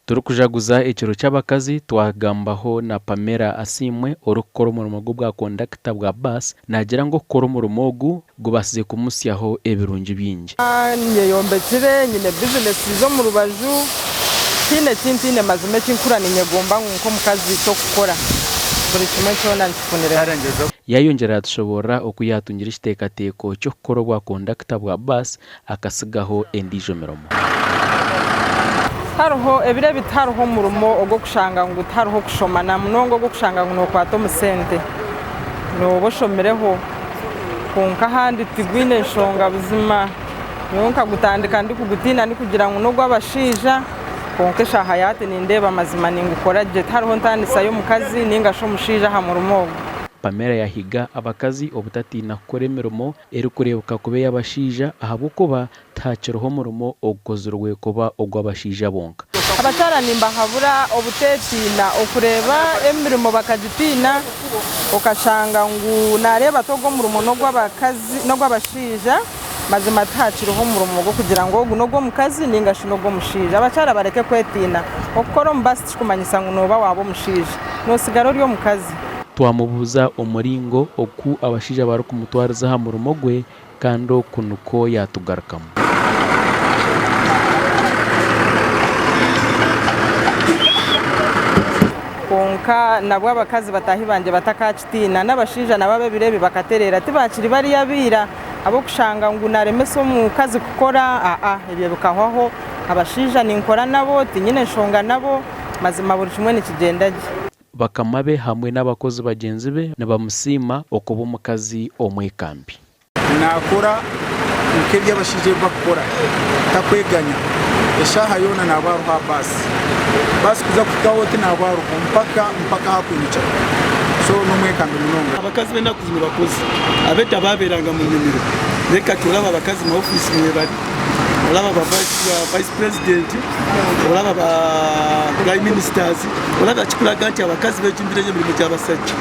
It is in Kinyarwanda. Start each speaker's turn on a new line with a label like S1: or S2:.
S1: Turukujaguza ekiro cy'abakazi twagambaho na Pamela Asimwe orukora omurimo gwa kondakita bwa baasi nagira ngo kora omurimo ogu gubasize kumusyaho ebirungi bingi.
S2: Nyeyombekire nyine bizinesi zo mu rubaju kine kintine mazime kinkurana nyegomba nko mukazi cyo gukora buri kimwe cyona nkifunira.
S1: Yayongera atushobora okuyatungira ekiteekateeko cyo gukora bwa kondakita bwa baasi akasigaho endijo mirimo.
S2: Tihariho ebire bitariho omurimo ogwo kushanga ngo tihariho kushomana munongo ogwo kushanga ngo nokwata omusente noboshomereho konka handi tigwine enshonga buzima yonka gutandika ndi kugutina ndi kugira ngo ogw'abashaija konka eshaha yate nindeba amazima ningukora gye tihariho ntandisa y'omukazi ningasha omushaija aha murimo ogwo.
S1: Pamela yahiga abakazi obutatina kukora emirimo erikurebuka kuba ey'abashaija ahabw'okuba tahakiriho omurimo ogukozirwe kuba ogw'abashaija bonka.
S2: Abakyara nimbahabura obutetina okureba emirimo bakagitiina okashanga ngu nareba togo omurimo n'ogw'abakazi n'ogw'abashaija mazima tahakiriho omurimo gwo kugira ngo ogu n'ogw'omukazi ningashi n'ogw'omushaija. Abakyara bareke kwetiina okukora omu baasi kikumanyisa ngu nooba waaba omushaija noosigara ori omukazi.
S1: Twamubuuza omuringo oku abashaija barikumutwariza aha murimo gwe kandi oku nuko yatugarukamu.
S2: Konka nabwo abakazi batahi banje batakakitiina n'abashaija nabo ebirebi bakaterera tibakiri bariya biira abo kushanga ngu naremesa omukazi kukora ebyo bikahwaho abashaija ninkora nabo tinyine enshonga nabo mazima buri kimwe nikigenda gye.
S1: Bakama be hamwe n'abakozi bagenzi be nibamusiima okuba omukazi omwekambi.
S3: Nakora nk'eby'abashaija bakukora takweganya eshaha yoona nabaruha baasi kuza kutaho tinabaruha mpaka hakwimica so n'omwekambi munonga.
S4: Abakazi benda kuzina bakozi abedda babeeranga mu nnimiro reka tulaba abakazi mu ofiisi mwe bali olaba ba vice president olaba ba prime ministers olaba kikulaga nti abakazi bejimbire emirimu gy'abasajja.